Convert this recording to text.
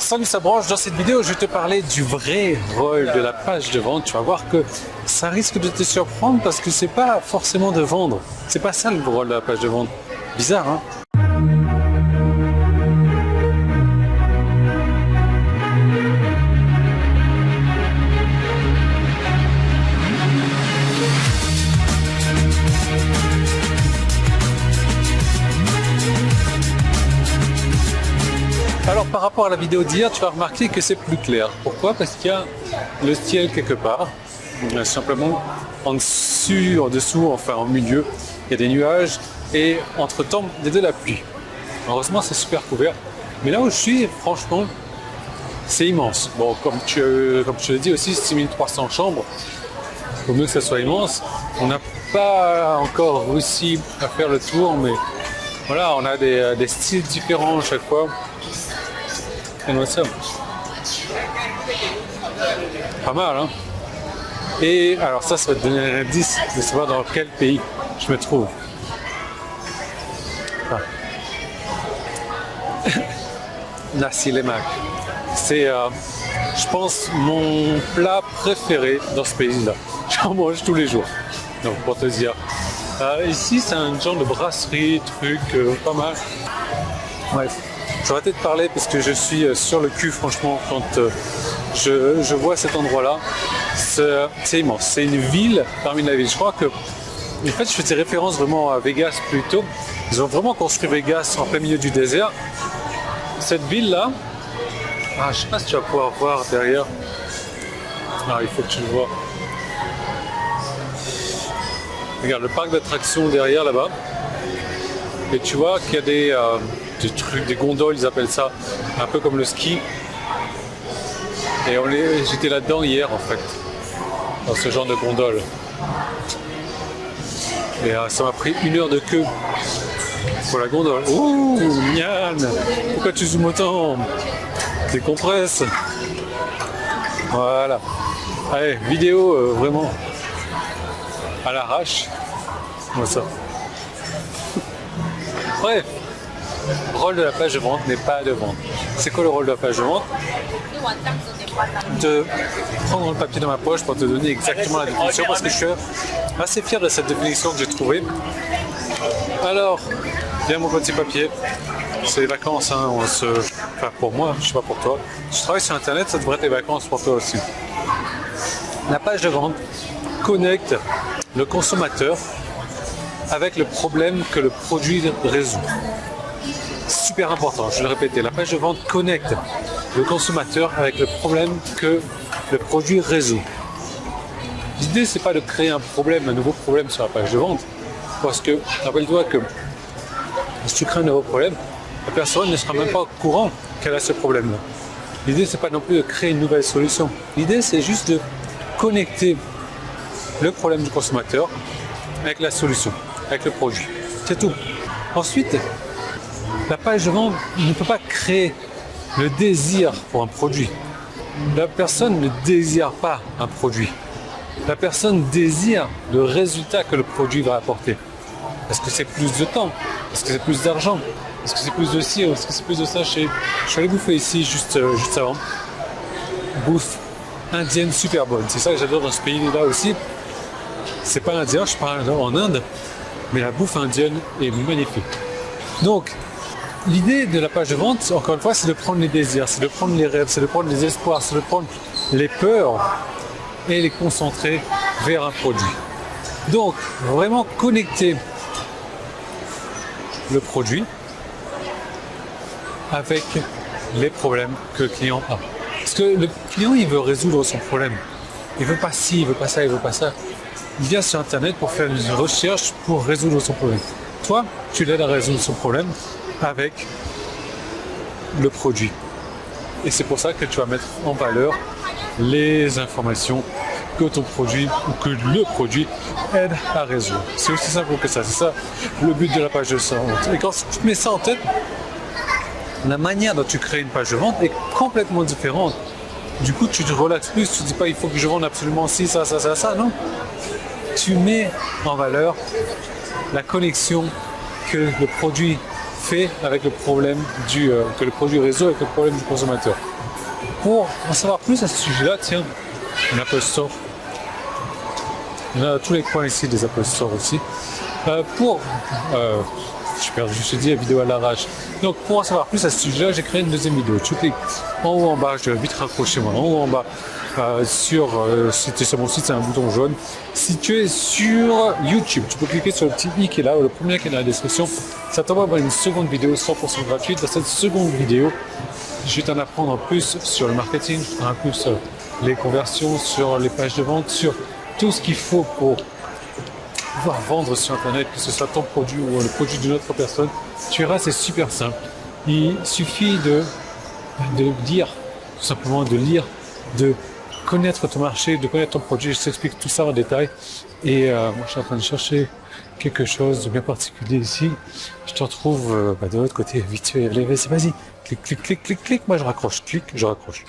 Salut, ça branche. Dans cette vidéo, je vais te parler du vrai rôle de la page de vente. Tu vas voir que ça risque de te surprendre parce que c'est pas forcément de vendre. C'est pas ça le rôle de la page de vente. Bizarre, hein? Alors par rapport à la vidéo d'hier, tu vas remarquer que c'est plus clair. Pourquoi? Parce qu'il y a le ciel quelque part. Simplement en dessous, enfin en milieu, il y a des nuages et entre-temps, il y a de la pluie. Heureusement, c'est super couvert. Mais là où je suis, franchement, c'est immense. Bon, comme je te l'ai dit aussi, 6300 chambres. Il vaut mieux que ça soit immense. On n'a pas encore réussi à faire le tour, mais voilà, on a des styles différents à chaque fois. Ça. Pas mal, hein? Et alors ça va te donner un indice de savoir dans quel pays je me trouve. Nasi Lemak. C'est, je pense, mon plat préféré dans ce pays-là. J'en mange tous les jours. Donc pour te dire. Ici, c'est un genre de brasserie, truc, pas mal. Bref. J'aurais peut-être parler parce que je suis sur le cul, franchement, quand je vois cet endroit-là. C'est immense. C'est une ville parmi la ville. Je crois que, en fait, je faisais référence vraiment à Vegas plus tôt. Ils ont vraiment construit Vegas en plein milieu du désert. Cette ville-là, je ne sais pas si tu vas pouvoir voir derrière. Il faut que tu le vois. Regarde, le parc d'attractions derrière là-bas. Et tu vois qu'il y a des trucs, des gondoles, ils appellent ça, un peu comme le ski. Et j'étais là-dedans hier en fait, dans ce genre de gondole. Et ça m'a pris 1 heure de queue pour la gondole. Ouh, Yann, pourquoi tu zoomes autant? Décompresse. Voilà. Allez, vidéo vraiment à l'arrache. Comme ça. Bref. Le rôle de la page de vente n'est pas de vendre. C'est quoi le rôle de la page de vente? De prendre le papier dans ma poche pour te donner exactement la définition parce que je suis assez fier de cette définition que j'ai trouvée. Alors, viens mon petit papier. C'est les vacances, hein, enfin pour moi, je sais pas pour toi. Tu travailles sur internet, ça devrait être les vacances pour toi aussi. La page de vente connecte le consommateur avec le problème que le produit résout. Super important, je vais le répéter, la page de vente connecte le consommateur avec le problème que le produit résout. L'idée, c'est pas de créer un nouveau problème sur la page de vente, parce que, rappelle-toi que si tu crées un nouveau problème, la personne ne sera même pas au courant qu'elle a ce problème-là. L'idée, c'est pas non plus de créer une nouvelle solution. L'idée, c'est juste de connecter le problème du consommateur avec la solution, avec le produit. C'est tout. Ensuite, la page de vente ne peut pas créer le désir pour un produit. La personne ne désire pas un produit. La personne désire le résultat que le produit va apporter. Est-ce que c'est plus de temps? Est-ce que c'est plus d'argent? Est-ce que c'est plus de ci? Est-ce que c'est plus de ça? Je suis allé bouffer ici juste avant. Bouffe indienne super bonne. C'est ça que j'adore dans ce pays-là aussi. C'est pas indien, je parle en Inde, mais la bouffe indienne est magnifique. Donc, l'idée de la page de vente, encore une fois, c'est de prendre les désirs, c'est de prendre les rêves, c'est de prendre les espoirs, c'est de prendre les peurs et les concentrer vers un produit. Donc, vraiment connecter le produit avec les problèmes que le client a. Parce que le client, il veut résoudre son problème. Il veut pas ci, il veut pas ça, il veut pas ça. Il vient sur Internet pour faire une recherche pour résoudre son problème. Toi, tu l'aides à résoudre son problème avec le produit. Et c'est pour ça que tu vas mettre en valeur les informations que ton produit ou que le produit aide à résoudre. C'est aussi simple que ça. C'est ça le but de la page de vente. Et quand tu mets ça en tête, la manière dont tu crées une page de vente est complètement différente. Du coup, tu te relaxes plus. Tu ne dis pas il faut que je vende absolument ci, ça, ça, ça, ça. Non. Tu mets en valeur la connexion que le produit fait avec le problème que le produit réseau avec le problème du consommateur. Pour en savoir plus à ce sujet-là, tiens, un Apple Store. Il y en a à tous les coins ici des Apple Store aussi. Je te dis la vidéo à l'arrache. Donc pour en savoir plus à ce sujet-là, j'ai créé une deuxième vidéo. Tu cliques en haut en bas, je vais vite raccrocher moi, en haut en bas, si tu es sur mon site, c'est un bouton jaune. Si tu es sur YouTube, tu peux cliquer sur le petit i qui est là, ou le premier qui est dans la description. Ça t'envoie vers une seconde vidéo 100% gratuite. Dans cette seconde vidéo, je vais t'en apprendre plus sur le marketing, je vais t'en apprendre plus sur les conversions, sur les pages de vente, sur tout ce qu'il faut pour pouvoir vendre sur Internet, que ce soit ton produit ou le produit d'une autre personne. Tu verras, c'est super simple. Il suffit de lire, tout simplement de lire, de connaître ton marché, de connaître ton produit. Je t'explique tout ça en détail. Et moi, je suis en train de chercher quelque chose de bien particulier ici. Je te retrouve de l'autre côté. Vite fait, vas-y, clique, clique, clique, clique, clique. Moi, je raccroche, clique, je raccroche.